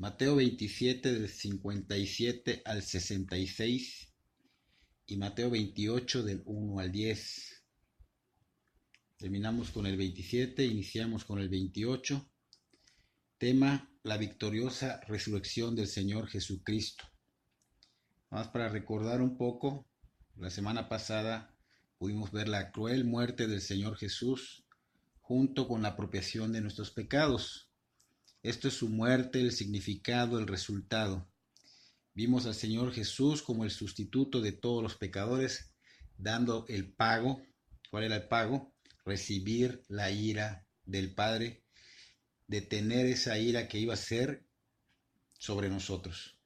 Mateo 27 del 57 al 66 y Mateo 28 del 1 al 10. Terminamos con el 27, iniciamos con el 28. Tema: la victoriosa resurrección del Señor Jesucristo. Vamos para recordar un poco, la semana pasada pudimos ver la cruel muerte del Señor Jesús junto con la apropiación de nuestros pecados. Esto es su muerte, el significado, el resultado. Vimos al Señor Jesús como el sustituto de todos los pecadores, dando el pago. ¿Cuál era el pago? Recibir la ira del Padre, detener esa ira que iba a ser sobre nosotros.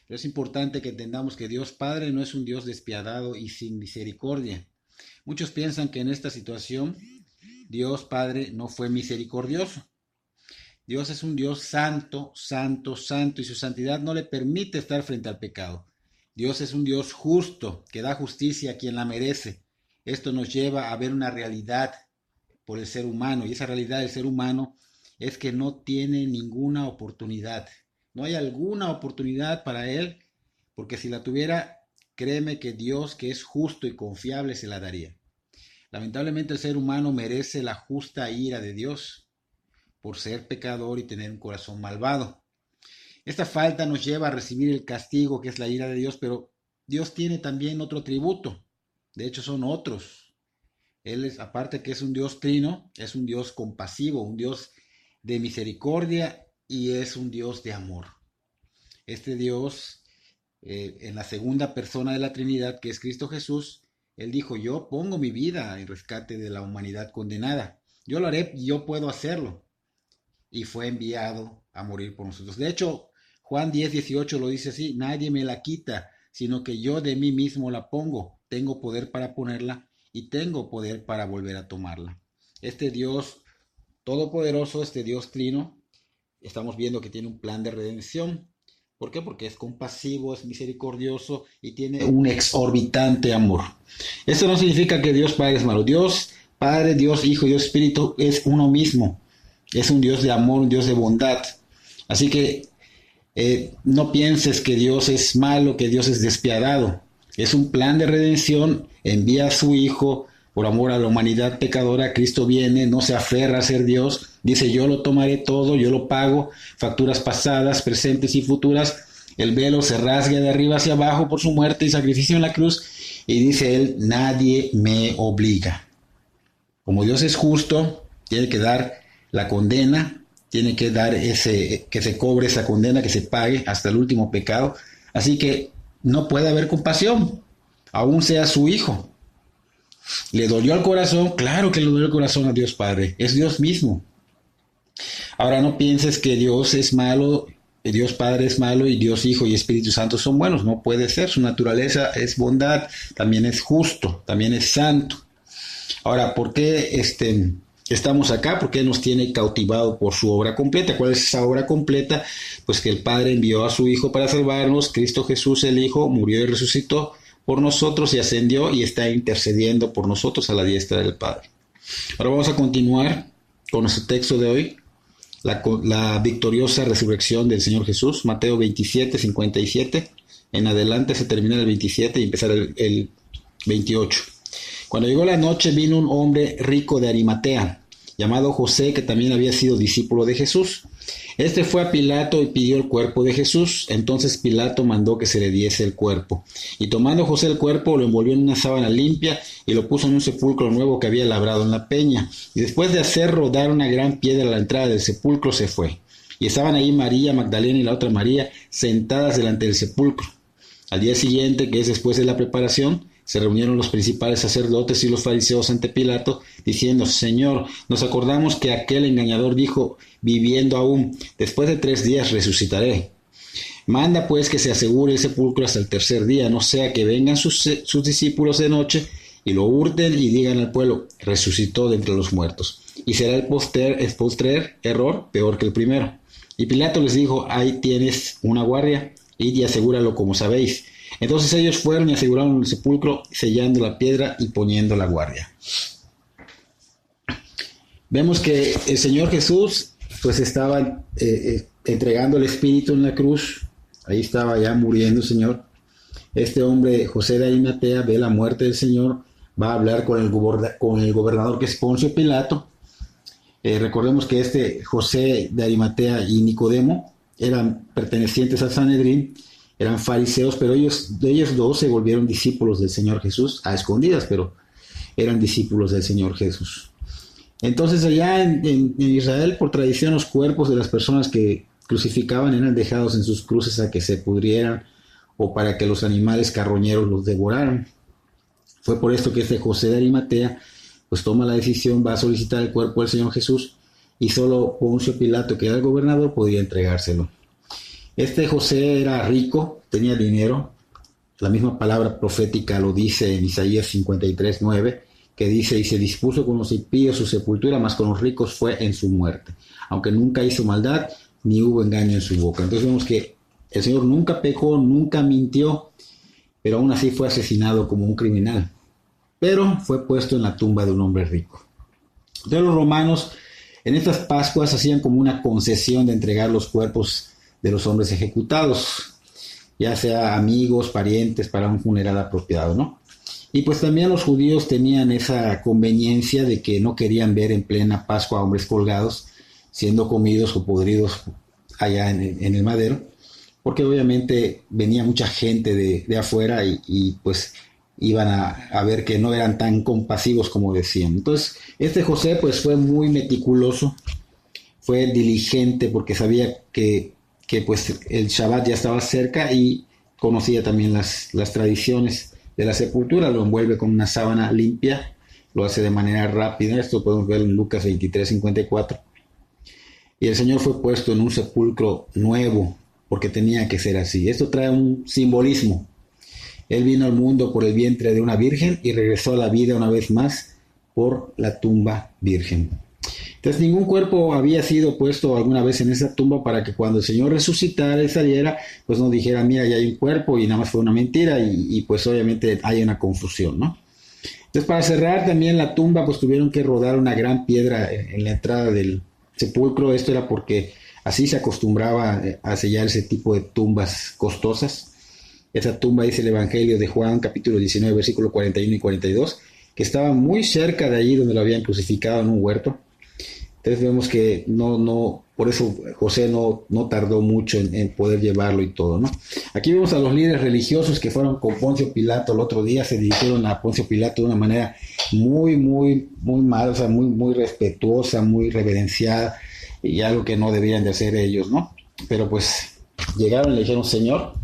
Pero es importante que entendamos que Dios Padre no es un Dios despiadado y sin misericordia. Muchos piensan que en esta situación Dios Padre no fue misericordioso. Dios es un Dios santo, santo, santo, y su santidad no le permite estar frente al pecado. Dios es un Dios justo, que da justicia a quien la merece. Esto nos lleva a ver una realidad por el ser humano, y esa realidad del ser humano es que no tiene ninguna oportunidad. No hay alguna oportunidad para él, porque si la tuviera, créeme que Dios, que es justo y confiable, se la daría. Lamentablemente el ser humano merece la justa ira de Dios por ser pecador y tener un corazón malvado. Esta falta nos lleva a recibir el castigo, que es la ira de Dios, pero Dios tiene también otro atributo. De hecho, son otros. Él es, aparte que es un Dios trino, es un Dios compasivo, un Dios de misericordia y es un Dios de amor. Este Dios, en la segunda persona de la Trinidad, que es Cristo Jesús, Él dijo: yo pongo mi vida en rescate de la humanidad condenada. Yo lo haré y yo puedo hacerlo. Y fue enviado a morir por nosotros. De hecho, Juan 10:18 lo dice así: nadie me la quita, sino que yo de mí mismo la pongo. Tengo poder para ponerla y tengo poder para volver a tomarla. Este Dios todopoderoso, este Dios trino, estamos viendo que tiene un plan de redención. ¿Por qué? Porque es compasivo, es misericordioso y tiene un exorbitante amor. Esto no significa que Dios Padre es malo. Dios Padre, Dios Hijo y Dios Espíritu es uno mismo. Es un Dios de amor, un Dios de bondad. Así que no pienses que Dios es malo, que Dios es despiadado. Es un plan de redención. Envía a su Hijo por amor a la humanidad pecadora. Cristo viene, no se aferra a ser Dios. Dice: yo lo tomaré todo, yo lo pago. Facturas pasadas, presentes y futuras. El velo se rasga de arriba hacia abajo por su muerte y sacrificio en la cruz. Y dice él: nadie me obliga. Como Dios es justo, tiene que dar la condena, tiene que dar que se cobre esa condena, que se pague hasta el último pecado. Así que no puede haber compasión, aún sea su Hijo. ¿Le dolió el corazón? Claro que le dolió el corazón a Dios Padre, es Dios mismo. Ahora no pienses que Dios es malo, que Dios Padre es malo y Dios Hijo y Espíritu Santo son buenos. No puede ser, su naturaleza es bondad, también es justo, también es santo. Ahora, ¿por qué estamos acá? ¿Por qué nos tiene cautivado por su obra completa? ¿Cuál es esa obra completa? Pues que el Padre envió a su Hijo para salvarnos. Cristo Jesús, el Hijo, murió y resucitó por nosotros y ascendió y está intercediendo por nosotros a la diestra del Padre. Ahora vamos a continuar con nuestro texto de hoy, la victoriosa resurrección del Señor Jesús, Mateo 27, 57. En adelante se termina el 27 y empezar el 28. Cuando llegó la noche, vino un hombre rico de Arimatea, llamado José, que también había sido discípulo de Jesús. Este fue a Pilato y pidió el cuerpo de Jesús. Entonces Pilato mandó que se le diese el cuerpo. Y tomando José el cuerpo, lo envolvió en una sábana limpia y lo puso en un sepulcro nuevo que había labrado en la peña. Y después de hacer rodar una gran piedra a la entrada del sepulcro, se fue. Y estaban ahí María Magdalena y la otra María sentadas delante del sepulcro. Al día siguiente, que es después de la preparación, se reunieron los principales sacerdotes y los fariseos ante Pilato, diciendo: Señor, nos acordamos que aquel engañador dijo, viviendo aún, después de 3 días resucitaré. Manda pues que se asegure el sepulcro hasta el tercer día, no sea que vengan sus discípulos de noche y lo hurten y digan al pueblo: resucitó de entre los muertos. Y será el postrer error peor que el primero. Y Pilato les dijo: ahí tienes una guardia, id y asegúralo como sabéis. Entonces ellos fueron y aseguraron el sepulcro, sellando la piedra y poniendo la guardia. Vemos que el Señor Jesús pues estaba entregando el Espíritu en la cruz, ahí estaba ya muriendo el Señor. Este hombre, José de Arimatea, ve la muerte del Señor, va a hablar con el gobernador que es Poncio Pilato. Recordemos que este José de Arimatea y Nicodemo eran pertenecientes al Sanedrín, eran fariseos, pero ellos dos se volvieron discípulos del Señor Jesús, a escondidas, pero eran discípulos del Señor Jesús. Entonces allá en Israel, por tradición, los cuerpos de las personas que crucificaban eran dejados en sus cruces a que se pudrieran o para que los animales carroñeros los devoraran. Fue por esto que este José de Arimatea pues toma la decisión, va a solicitar el cuerpo del Señor Jesús y solo Poncio Pilato, que era el gobernador, podía entregárselo. Este José era rico, tenía dinero. La misma palabra profética lo dice en Isaías 53:9, que dice: y se dispuso con los impíos su sepultura, mas con los ricos fue en su muerte, aunque nunca hizo maldad, ni hubo engaño en su boca. Entonces vemos que el Señor nunca pecó, nunca mintió, pero aún así fue asesinado como un criminal. Pero fue puesto en la tumba de un hombre rico. Entonces los romanos en estas Pascuas hacían como una concesión de entregar los cuerpos de los hombres ejecutados, ya sea amigos, parientes, para un funeral apropiado, ¿no? Y pues también los judíos tenían esa conveniencia de que no querían ver en plena Pascua a hombres colgados, siendo comidos o podridos allá en el madero, porque obviamente venía mucha gente de afuera y pues iban a ver que no eran tan compasivos como decían. Entonces este José pues fue muy meticuloso, fue diligente porque sabía que pues el Shabbat ya estaba cerca y conocía también las tradiciones de la sepultura. Lo envuelve con una sábana limpia, lo hace de manera rápida. Esto podemos ver en Lucas 23:54. Y el Señor fue puesto en un sepulcro nuevo, porque tenía que ser así. Esto trae un simbolismo. Él vino al mundo por el vientre de una virgen y regresó a la vida una vez más por la tumba virgen. Entonces ningún cuerpo había sido puesto alguna vez en esa tumba para que cuando el Señor resucitara y saliera, pues no dijera: mira, ya hay un cuerpo y nada más fue una mentira, y pues obviamente hay una confusión, ¿no? Entonces para cerrar también la tumba, pues tuvieron que rodar una gran piedra en la entrada del sepulcro. Esto era porque así se acostumbraba a sellar ese tipo de tumbas costosas. Esa tumba, dice el Evangelio de Juan, capítulo 19, versículo 41 y 42, que estaba muy cerca de allí donde lo habían crucificado, en un huerto. Entonces vemos que por eso José no tardó mucho en poder llevarlo y todo, ¿no? Aquí vemos a los líderes religiosos que fueron con Poncio Pilato el otro día, se dirigieron a Poncio Pilato de una manera muy mal, o sea, muy respetuosa, muy reverenciada, y algo que no debían de hacer ellos, ¿no? Pero pues llegaron y le dijeron: Señor,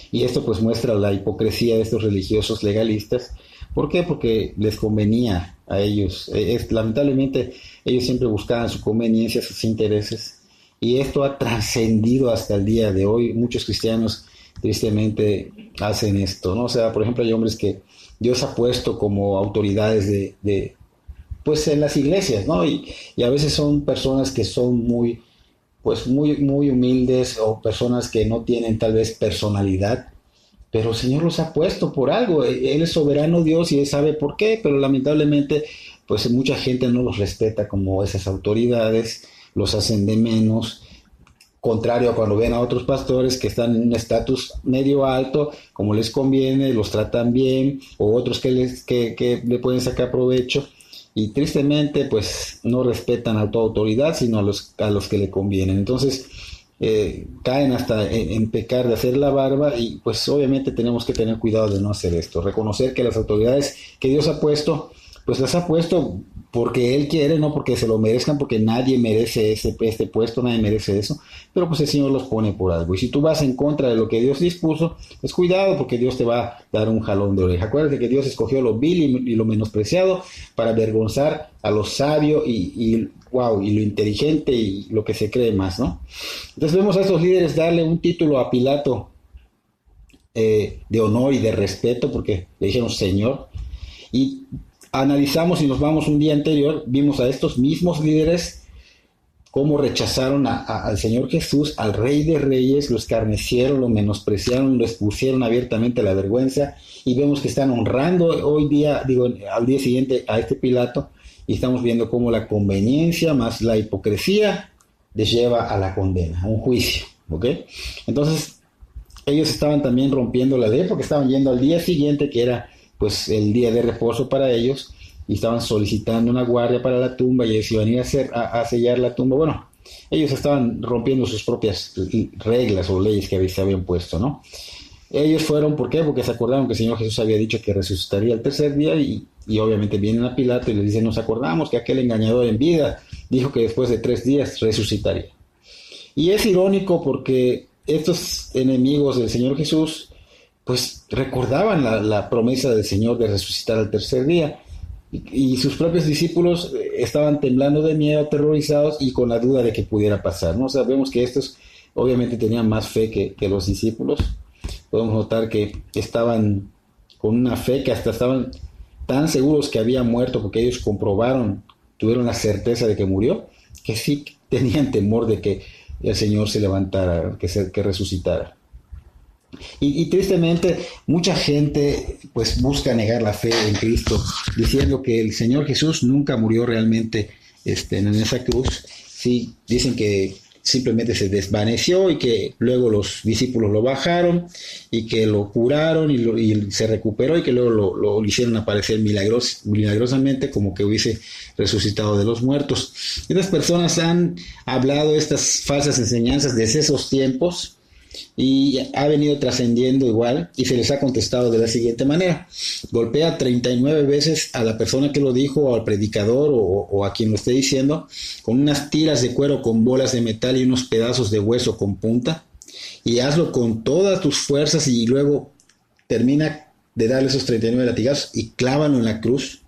y esto pues muestra la hipocresía de estos religiosos legalistas. ¿Por qué? Porque les convenía a ellos. Lamentablemente ellos siempre buscaban su conveniencia, sus intereses, y esto ha trascendido hasta el día de hoy. Muchos cristianos tristemente hacen esto, ¿no? O sea, por ejemplo, hay hombres que Dios ha puesto como autoridades pues en las iglesias, ¿no? Y a veces son personas que son muy humildes, o personas que no tienen tal vez personalidad, pero el Señor los ha puesto por algo. Él es soberano Dios y Él sabe por qué, pero lamentablemente pues mucha gente no los respeta como esas autoridades, los hacen de menos, contrario a cuando ven a otros pastores que están en un estatus medio alto, como les conviene, los tratan bien, o otros que le pueden sacar provecho. Y tristemente pues no respetan a tu autoridad, sino a los que le convienen. Entonces caen hasta en pecar de hacer la barba, y pues obviamente tenemos que tener cuidado de no hacer esto. Reconocer que las autoridades que Dios ha puesto, pues las ha puesto porque Él quiere, no porque se lo merezcan, porque nadie merece este puesto, nadie merece eso, pero pues el Señor los pone por algo. Y si tú vas en contra de lo que Dios dispuso, pues cuidado, porque Dios te va a dar un jalón de oreja. Acuérdate que Dios escogió lo vil y lo menospreciado para avergonzar a lo sabio y lo inteligente y lo que se cree más, ¿no? Entonces vemos a estos líderes darle un título a Pilato de honor y de respeto, porque le dijeron Señor. Y analizamos y nos vamos un día anterior, vimos a estos mismos líderes cómo rechazaron al Señor Jesús, al Rey de Reyes, lo escarnecieron, lo menospreciaron, lo expusieron abiertamente a la vergüenza, y vemos que están honrando al día siguiente a este Pilato, y estamos viendo cómo la conveniencia más la hipocresía les lleva a la condena, a un juicio, ¿ok? Entonces, ellos estaban también rompiendo la ley porque estaban yendo al día siguiente, que era pues el día de reposo para ellos, y estaban solicitando una guardia para la tumba y ellos iban a ir a sellar la tumba. Bueno, ellos estaban rompiendo sus propias reglas o leyes que se habían puesto, ¿no? Ellos fueron, ¿por qué? Porque se acordaron que el Señor Jesús había dicho que resucitaría el tercer día y obviamente vienen a Pilato y les dicen, nos acordamos que aquel engañador en vida dijo que después de 3 días resucitaría. Y es irónico porque estos enemigos del Señor Jesús pues recordaban la promesa del Señor de resucitar al tercer día y sus propios discípulos estaban temblando de miedo, aterrorizados y con la duda de que pudiera pasar, ¿no? Sabemos que estos obviamente tenían más fe que los discípulos. Podemos notar que estaban con una fe que hasta estaban tan seguros que había muerto porque ellos comprobaron, tuvieron la certeza de que murió, que sí tenían temor de que el Señor se levantara, que resucitara. Y tristemente mucha gente pues busca negar la fe en Cristo diciendo que el Señor Jesús nunca murió realmente en esa cruz. Sí, dicen que simplemente se desvaneció y que luego los discípulos lo bajaron y que lo curaron y se recuperó y que luego lo hicieron aparecer milagrosamente como que hubiese resucitado de los muertos. Estas personas han hablado estas falsas enseñanzas desde esos tiempos y ha venido trascendiendo igual y se les ha contestado de la siguiente manera: golpea 39 veces a la persona que lo dijo o al predicador o a quien lo esté diciendo con unas tiras de cuero con bolas de metal y unos pedazos de hueso con punta y hazlo con todas tus fuerzas y luego termina de darle esos 39 latigazos y clávalo en la cruz,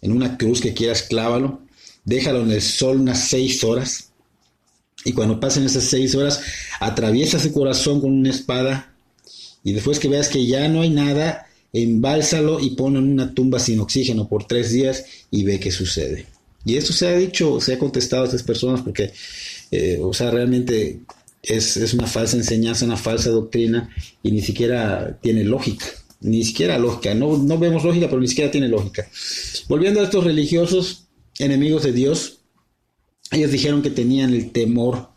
en una cruz que quieras, clávalo, déjalo en el sol unas 6 horas. Y cuando pasen esas 6 horas, atraviesa su corazón con una espada y después que veas que ya no hay nada, embálsalo y ponlo en una tumba sin oxígeno por 3 días y ve qué sucede. Y esto se ha dicho, se ha contestado a estas personas porque, realmente es una falsa enseñanza, una falsa doctrina y ni siquiera tiene lógica. Ni siquiera lógica, no vemos lógica, pero ni siquiera tiene lógica. Volviendo a estos religiosos enemigos de Dios, ellos dijeron que tenían el temor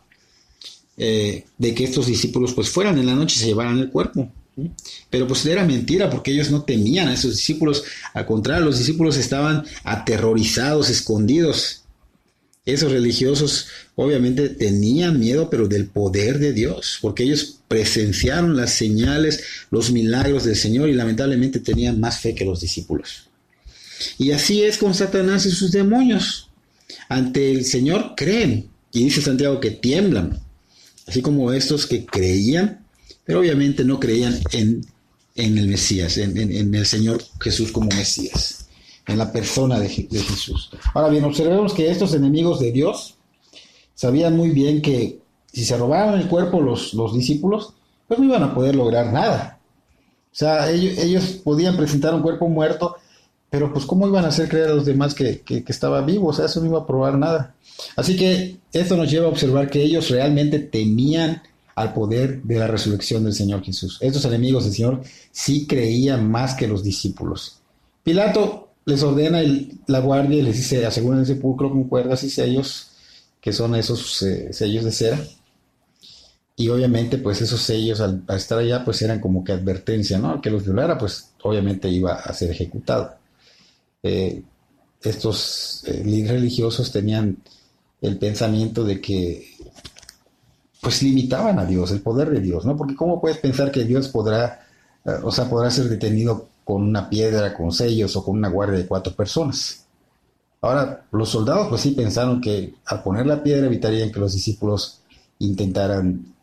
de que estos discípulos pues fueran en la noche y se llevaran el cuerpo. ¿Sí? Pero pues era mentira porque ellos no temían a esos discípulos. Al contrario, los discípulos estaban aterrorizados, escondidos. Esos religiosos obviamente tenían miedo, pero del poder de Dios, porque ellos presenciaron las señales, los milagros del Señor y lamentablemente tenían más fe que los discípulos. Y así es con Satanás y sus demonios. Ante el Señor creen, y dice Santiago que tiemblan, así como estos que creían, pero obviamente no creían en el Mesías, en el Señor Jesús como Mesías, en la persona de Jesús. Ahora bien, observemos que estos enemigos de Dios sabían muy bien que si se robaban el cuerpo los discípulos, pues no iban a poder lograr nada. O sea, ellos podían presentar un cuerpo muerto, pero pues ¿cómo iban a hacer creer a los demás que estaba vivo? O sea, eso no iba a probar nada. Así que esto nos lleva a observar que ellos realmente temían al poder de la resurrección del Señor Jesús. Estos enemigos del Señor sí creían más que los discípulos. Pilato les ordena la guardia y les dice, aseguren el sepulcro con cuerdas y sellos, que son esos sellos de cera. Y obviamente pues esos sellos al estar allá pues eran como que advertencia, ¿no? El que los violara pues obviamente iba a ser ejecutado. Estos líderes religiosos tenían el pensamiento de que pues limitaban a Dios, el poder de Dios, ¿no? Porque ¿cómo puedes pensar que Dios podrá ser detenido con una piedra, con sellos o con una guardia de 4 personas? Ahora, los soldados pues sí pensaron que al poner la piedra evitarían que los discípulos intentaran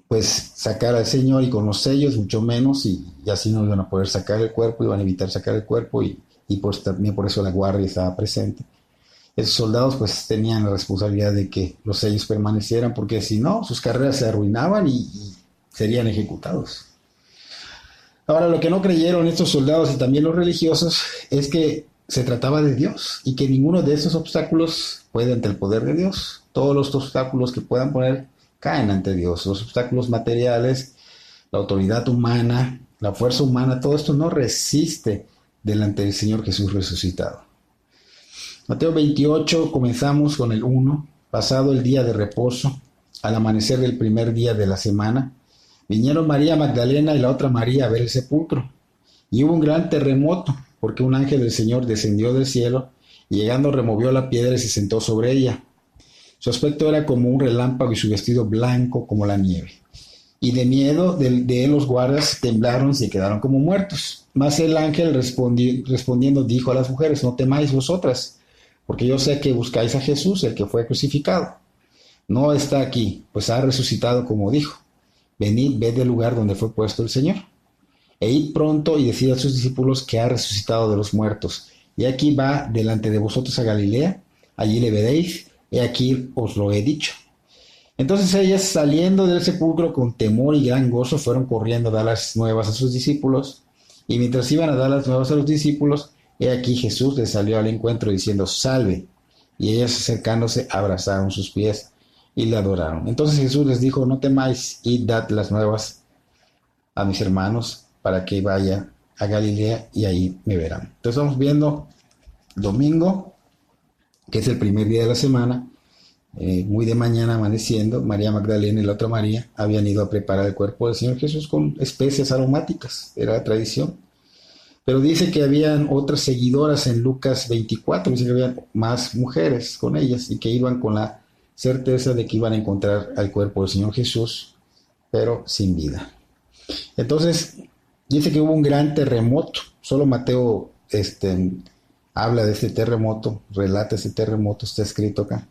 pues sacar al Señor, y con los sellos mucho menos, y así no iban a poder sacar el cuerpo, iban a evitar sacar el cuerpo y pues también por eso la guardia estaba presente. Esos soldados pues tenían la responsabilidad de que los sellos permanecieran, porque si no, sus carreras se arruinaban y serían ejecutados. Ahora, lo que no creyeron estos soldados y también los religiosos es que se trataba de Dios y que ninguno de esos obstáculos puede ante el poder de Dios. Todos los obstáculos que puedan poner caen ante Dios. Los obstáculos materiales, la autoridad humana, la fuerza humana, todo esto no resiste delante del Señor Jesús resucitado. Mateo 28, comenzamos con el 1 pasado el día de reposo, al amanecer del primer día de la semana, vinieron María Magdalena y la otra María a ver el sepulcro. Y hubo un gran terremoto, porque un ángel del Señor descendió del cielo, y llegando removió la piedra y se sentó sobre ella. Su aspecto era como un relámpago y su vestido blanco como la nieve. Y de miedo de él los guardas temblaron y se quedaron como muertos. Mas el ángel respondiendo dijo a las mujeres: no temáis vosotras, porque yo sé que buscáis a Jesús, el que fue crucificado. No está aquí, pues ha resucitado como dijo. Venid, ved el lugar donde fue puesto el Señor. E id pronto y decid a sus discípulos que ha resucitado de los muertos. Y aquí va delante de vosotros a Galilea, allí le veréis, he aquí os lo he dicho. Entonces ellas, saliendo del sepulcro con temor y gran gozo, fueron corriendo a dar las nuevas a sus discípulos. Y mientras iban a dar las nuevas a los discípulos, he aquí Jesús les salió al encuentro diciendo: salve. Y ellas, acercándose, abrazaron sus pies y le adoraron. Entonces Jesús les dijo: no temáis, id dad las nuevas a mis hermanos para que vaya a Galilea y ahí me verán. Entonces vamos viendo domingo, que es el primer día de la semana. Muy de mañana amaneciendo, María Magdalena y la otra María habían ido a preparar el cuerpo del Señor Jesús con especias aromáticas, era la tradición. Pero dice que habían otras seguidoras en Lucas 24, dice que habían más mujeres con ellas y que iban con la certeza de que iban a encontrar al cuerpo del Señor Jesús, pero sin vida. Entonces, dice que hubo un gran terremoto. Solo Mateo habla de este terremoto, relata ese terremoto, está escrito acá.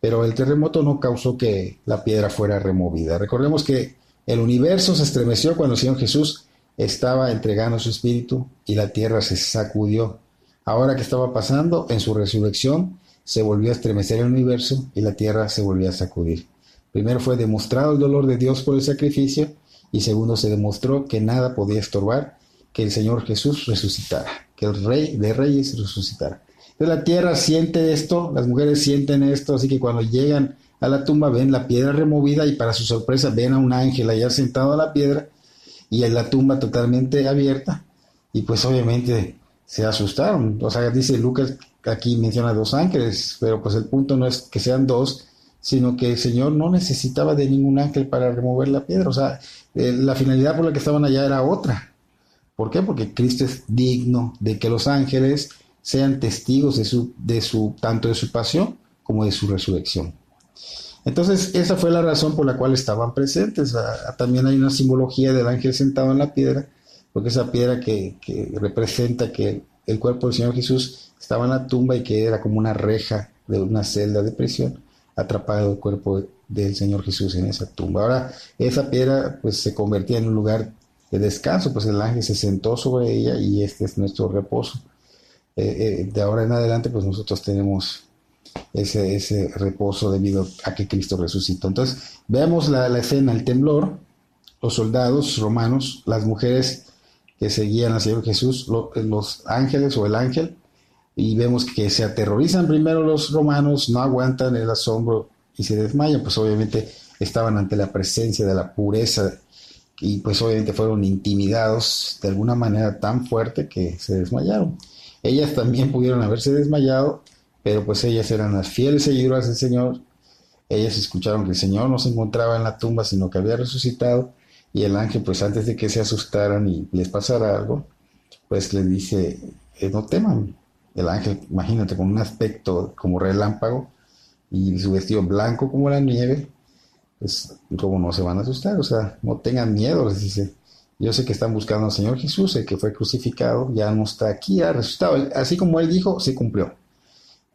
Pero el terremoto no causó que la piedra fuera removida. Recordemos que el universo se estremeció cuando el Señor Jesús estaba entregando su espíritu y la tierra se sacudió. Ahora, ¿qué estaba pasando? En su resurrección se volvió a estremecer el universo y la tierra se volvió a sacudir. Primero fue demostrado el dolor de Dios por el sacrificio y segundo se demostró que nada podía estorbar que el Señor Jesús resucitara, que el Rey de Reyes resucitara. Entonces la tierra siente esto, las mujeres sienten esto, así que cuando llegan a la tumba ven la piedra removida y para su sorpresa ven a un ángel allá sentado a la piedra y en la tumba totalmente abierta y pues obviamente se asustaron. O sea, dice Lucas, aquí menciona dos ángeles, pero pues el punto no es que sean dos, sino que el Señor no necesitaba de ningún ángel para remover la piedra. O sea, la finalidad por la que estaban allá era otra. ¿Por qué? Porque Cristo es digno de que los ángeles sean testigos tanto de su pasión como de su resurrección. Entonces, esa fue la razón por la cual estaban presentes. También hay una simbología del ángel sentado en la piedra, porque esa piedra que representa que el cuerpo del Señor Jesús estaba en la tumba y que era como una reja de una celda de prisión, atrapado el cuerpo del Señor Jesús en esa tumba. Ahora, esa piedra pues se convertía en un lugar de descanso, pues el ángel se sentó sobre ella y este es nuestro reposo. De ahora en adelante pues nosotros tenemos ese reposo debido a que Cristo resucitó. Entonces vemos la escena, el temblor, los soldados romanos, las mujeres que seguían al Señor Jesús, los ángeles o el ángel, y vemos que se aterrorizan primero los romanos, no aguantan el asombro y se desmayan, pues obviamente estaban ante la presencia de la pureza y pues obviamente fueron intimidados de alguna manera tan fuerte que se desmayaron. Ellas también pudieron haberse desmayado, pero pues ellas eran las fieles seguidoras del Señor. Ellas escucharon que el Señor no se encontraba en la tumba, sino que había resucitado, y el ángel, pues antes de que se asustaran y les pasara algo, pues les dice, no teman. El ángel, imagínate, con un aspecto como relámpago y su vestido blanco como la nieve, pues cómo no se van a asustar, o sea, no tengan miedo, les dice. Yo sé que están buscando al Señor Jesús, el que fue crucificado, ya no está aquí, ha resucitado. Así como Él dijo, se cumplió.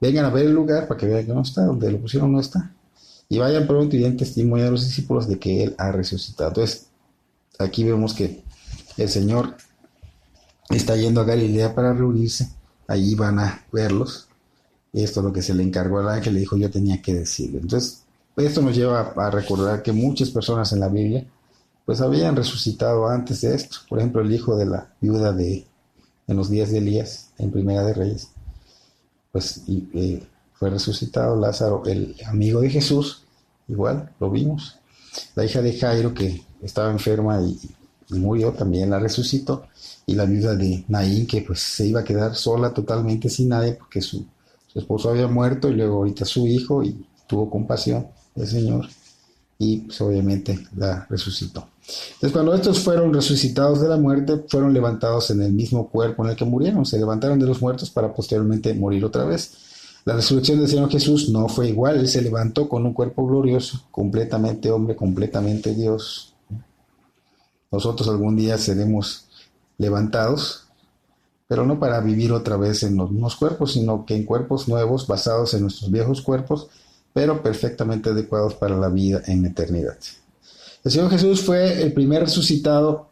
Vengan a ver el lugar para que vean que no está, donde lo pusieron no está. Y vayan pronto y den testimonio a los discípulos de que Él ha resucitado. Entonces, aquí vemos que el Señor está yendo a Galilea para reunirse. Allí van a verlos. Y esto es lo que se le encargó al ángel, le dijo, yo tenía que decirlo. Entonces, esto nos lleva a recordar que muchas personas en la Biblia pues habían resucitado antes de esto. Por ejemplo, el hijo de la viuda en los días de Elías, en Primera de Reyes, pues fue resucitado. Lázaro, el amigo de Jesús, igual, lo vimos. La hija de Jairo, que estaba enferma y murió, también la resucitó. Y la viuda de Naín, que pues se iba a quedar sola totalmente sin nadie, porque su esposo había muerto, y luego ahorita su hijo, y tuvo compasión del Señor y pues obviamente la resucitó. Entonces cuando estos fueron resucitados de la muerte, fueron levantados en el mismo cuerpo en el que murieron, se levantaron de los muertos para posteriormente morir otra vez. La resurrección del Señor Jesús no fue igual, Él se levantó con un cuerpo glorioso, completamente hombre, completamente Dios. Nosotros algún día seremos levantados, pero no para vivir otra vez en los mismos cuerpos, sino que en cuerpos nuevos, basados en nuestros viejos cuerpos, pero perfectamente adecuados para la vida en eternidad. El Señor Jesús fue el primer resucitado.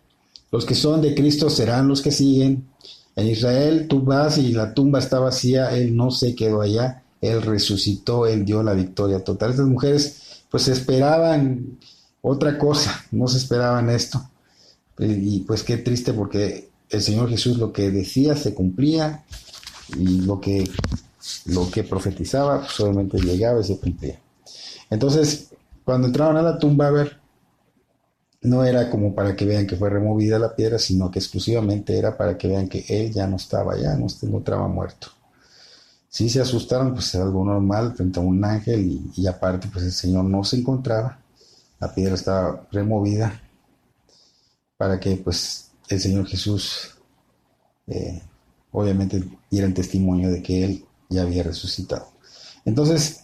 Los que son de Cristo serán los que siguen. En Israel tú vas y la tumba está vacía, Él no se quedó allá, Él resucitó, Él dio la victoria total. Estas mujeres pues esperaban otra cosa, no se esperaban esto. Y pues qué triste, porque el Señor Jesús lo que decía se cumplía, y lo que profetizaba pues obviamente llegaba y se cumplía. Entonces cuando entraron a la tumba a ver, no era como para que vean que fue removida la piedra, sino que exclusivamente era para que vean que Él ya no estaba allá, no se encontraba muerto. Sí se asustaron, pues es algo normal frente a un ángel, y aparte pues el Señor no se encontraba, la piedra estaba removida para que pues el Señor Jesús obviamente dieran testimonio de que Él ya había resucitado. Entonces,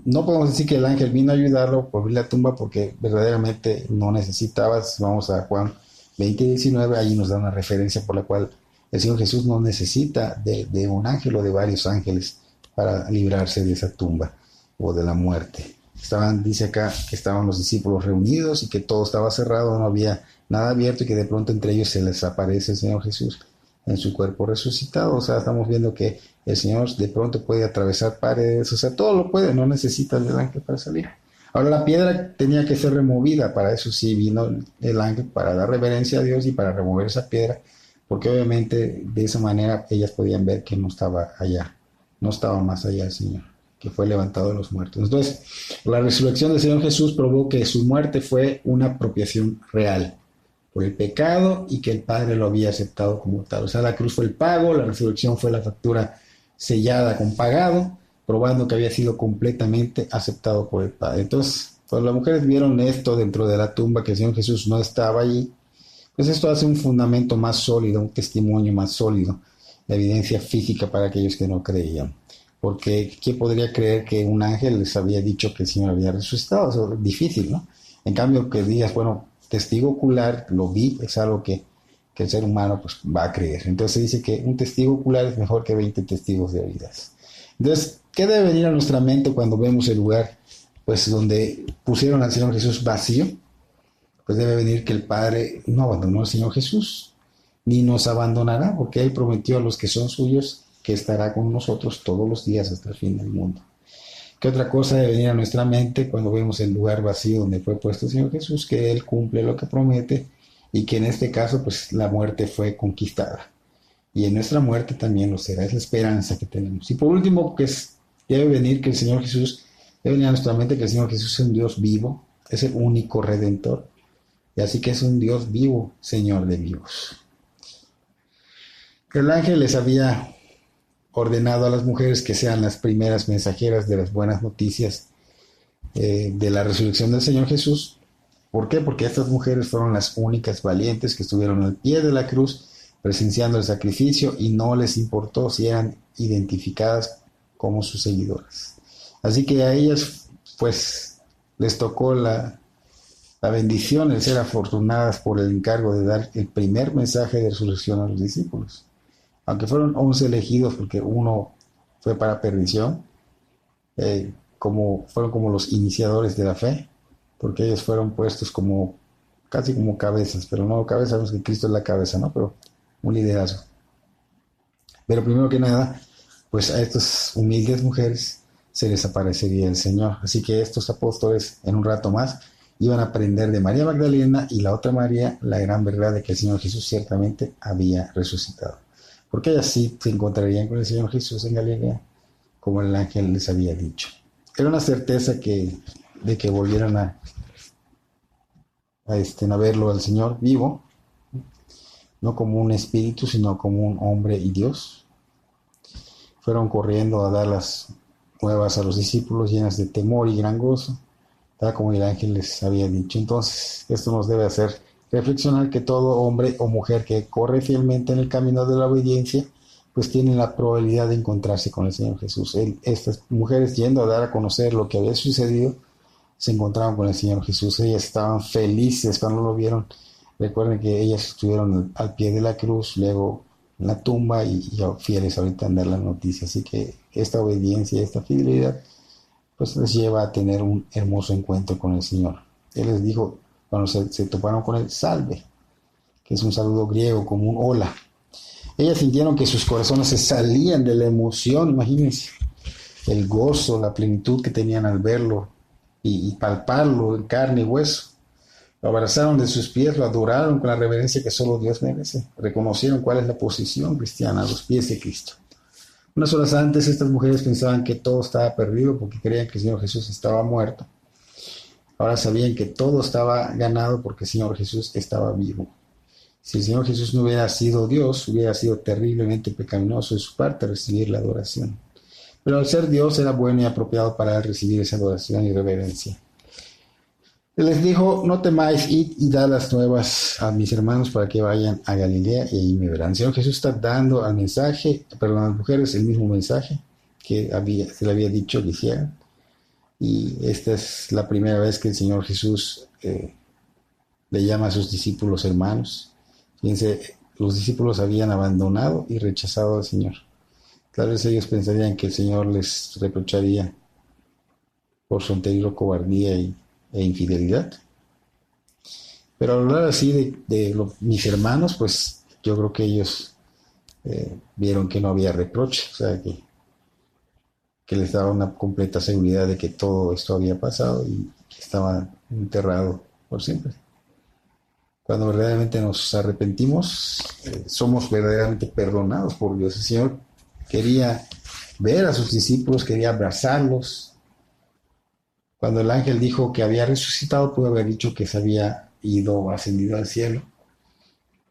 no podemos decir que el ángel vino a ayudarlo por abrir la tumba, porque verdaderamente no necesitaba. Vamos a Juan 20:19, allí nos da una referencia por la cual el Señor Jesús no necesita de un ángel o de varios ángeles para librarse de esa tumba o de la muerte. Dice acá que estaban los discípulos reunidos y que todo estaba cerrado, no había nada abierto, y que de pronto entre ellos se les aparece el Señor Jesús en su cuerpo resucitado. O sea, estamos viendo que el Señor de pronto puede atravesar paredes, o sea, todo lo puede, no necesita del ángel para salir. Ahora, la piedra tenía que ser removida, para eso sí vino el ángel, para dar reverencia a Dios y para remover esa piedra, porque obviamente de esa manera ellas podían ver que no estaba allá, no estaba más allá el Señor, que fue levantado de los muertos. Entonces, la resurrección del Señor Jesús probó que su muerte fue una apropiación real por el pecado, y que el Padre lo había aceptado como tal. O sea, la cruz fue el pago, la resurrección fue la factura sellada con pagado, probando que había sido completamente aceptado por el Padre. Entonces, cuando las mujeres vieron esto dentro de la tumba, que el Señor Jesús no estaba allí, pues esto hace un fundamento más sólido, un testimonio más sólido, la evidencia física para aquellos que no creían. Porque ¿quién podría creer que un ángel les había dicho que el Señor había resucitado? Eso es difícil, ¿no? En cambio, que digas, bueno, testigo ocular, lo vi, es algo que el ser humano pues va a creer. Entonces se dice que un testigo ocular es mejor que 20 testigos de oídas. Entonces, ¿qué debe venir a nuestra mente cuando vemos el lugar pues donde pusieron al Señor Jesús vacío? Pues debe venir que el Padre no abandonó al Señor Jesús, ni nos abandonará, porque Él prometió a los que son suyos que estará con nosotros todos los días hasta el fin del mundo. ¿Qué otra cosa debe venir a nuestra mente cuando vemos el lugar vacío donde fue puesto el Señor Jesús? Que Él cumple lo que promete, y que en este caso pues la muerte fue conquistada. Y en nuestra muerte también lo será, es la esperanza que tenemos. Y por último, debe venir que el Señor Jesús, debe venir a nuestra mente que el Señor Jesús es un Dios vivo, es el único Redentor, y así que es un Dios vivo, Señor de vivos. El ángel les había ordenado a las mujeres que sean las primeras mensajeras de las buenas noticias de la resurrección del Señor Jesús. ¿Por qué? Porque estas mujeres fueron las únicas valientes que estuvieron al pie de la cruz presenciando el sacrificio, y no les importó si eran identificadas como sus seguidoras. Así que a ellas pues les tocó la bendición, el ser afortunadas por el encargo de dar el primer mensaje de resurrección a los discípulos. Aunque fueron 11 elegidos, porque uno fue para perdición, fueron como los iniciadores de la fe, porque ellos fueron puestos casi como cabezas, pero no cabezas, sabemos que Cristo es la cabeza, ¿no? Pero un liderazgo. Pero primero que nada, pues a estas humildes mujeres se les aparecería el Señor. Así que estos apóstoles en un rato más iban a aprender de María Magdalena y la otra María la gran verdad de que el Señor Jesús ciertamente había resucitado. Porque ellas sí se encontrarían con el Señor Jesús en Galilea, como el ángel les había dicho. Era una certeza de que volvieran a verlo al Señor vivo, no como un espíritu, sino como un hombre y Dios. Fueron corriendo a dar las nuevas a los discípulos llenas de temor y gran gozo, tal como el ángel les había dicho. Entonces, esto nos debe hacer reflexionar que todo hombre o mujer que corre fielmente en el camino de la obediencia, pues tienen la probabilidad de encontrarse con el Señor Jesús. Estas mujeres, yendo a dar a conocer lo que había sucedido, se encontraron con el Señor Jesús. Ellas estaban felices cuando lo vieron. Recuerden que ellas estuvieron al pie de la cruz, luego en la tumba y fieles ahorita en dar la noticia. Así que esta obediencia, esta fidelidad, pues les lleva a tener un hermoso encuentro con el Señor. Él les dijo, cuando se toparon con él, salve, que es un saludo griego como un hola. Ellas sintieron que sus corazones se salían de la emoción, imagínense, el gozo, la plenitud que tenían al verlo y palparlo en carne y hueso. Lo abrazaron de sus pies, lo adoraron con la reverencia que solo Dios merece. Reconocieron cuál es la posición cristiana a los pies de Cristo. Unas horas antes, estas mujeres pensaban que todo estaba perdido porque creían que el Señor Jesús estaba muerto. Ahora sabían que todo estaba ganado porque el Señor Jesús estaba vivo. Si el Señor Jesús no hubiera sido Dios, hubiera sido terriblemente pecaminoso de su parte recibir la adoración. Pero al ser Dios era bueno y apropiado para él recibir esa adoración y reverencia. Él les dijo, no temáis, id y dad las nuevas a mis hermanos para que vayan a Galilea y ahí me verán. El Señor Jesús está dando al mensaje, perdón, a las mujeres el mismo mensaje que se le había dicho que hicieran. Y esta es la primera vez que el Señor Jesús le llama a sus discípulos hermanos. Fíjense, los discípulos habían abandonado y rechazado al Señor. Tal vez ellos pensarían que el Señor les reprocharía por su anterior cobardía e infidelidad. Pero al hablar así de mis hermanos, pues yo creo que ellos vieron que no había reproche, o sea, que les daba una completa seguridad de que todo esto había pasado y que estaba enterrado por siempre. Cuando verdaderamente nos arrepentimos, somos verdaderamente perdonados por Dios. El Señor quería ver a sus discípulos, quería abrazarlos. Cuando el ángel dijo que había resucitado, pudo haber dicho que se había ido o ascendido al cielo.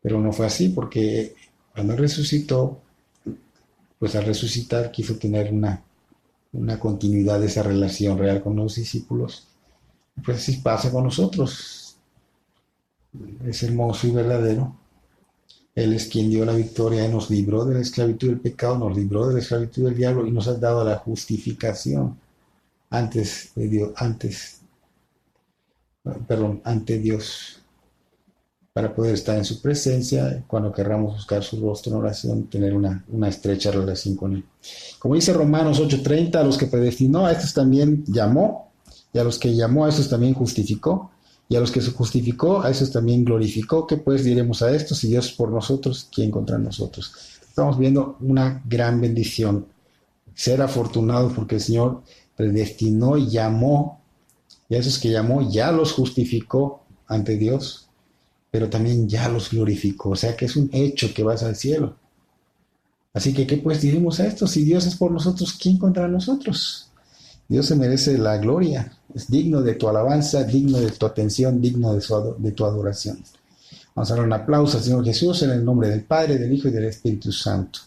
Pero no fue así, porque cuando resucitó, pues al resucitar quiso tener una continuidad de esa relación real con los discípulos. Pues así pasa con nosotros. Es hermoso y verdadero. Él es quien dio la victoria y nos libró de la esclavitud del pecado, nos libró de la esclavitud del diablo y nos ha dado la justificación ante Dios, para poder estar en su presencia cuando querramos buscar su rostro en oración, tener una estrecha relación con él. Como dice Romanos 8:30, a los que predestinó, a estos también llamó, y a los que llamó, a estos también justificó, y a los que se justificó, a esos también glorificó. ¿Qué pues diremos a estos? Si Dios es por nosotros, ¿quién contra nosotros? Estamos viendo una gran bendición. Ser afortunados porque el Señor predestinó y llamó, y a esos que llamó ya los justificó ante Dios, pero también ya los glorificó. O sea que es un hecho que vas al cielo. Así que, ¿qué pues diremos a estos? Si Dios es por nosotros, ¿quién contra nosotros? Dios se merece la gloria, es digno de tu alabanza, digno de tu atención, digno de tu adoración. Vamos a dar un aplauso al Señor Jesús en el nombre del Padre, del Hijo y del Espíritu Santo.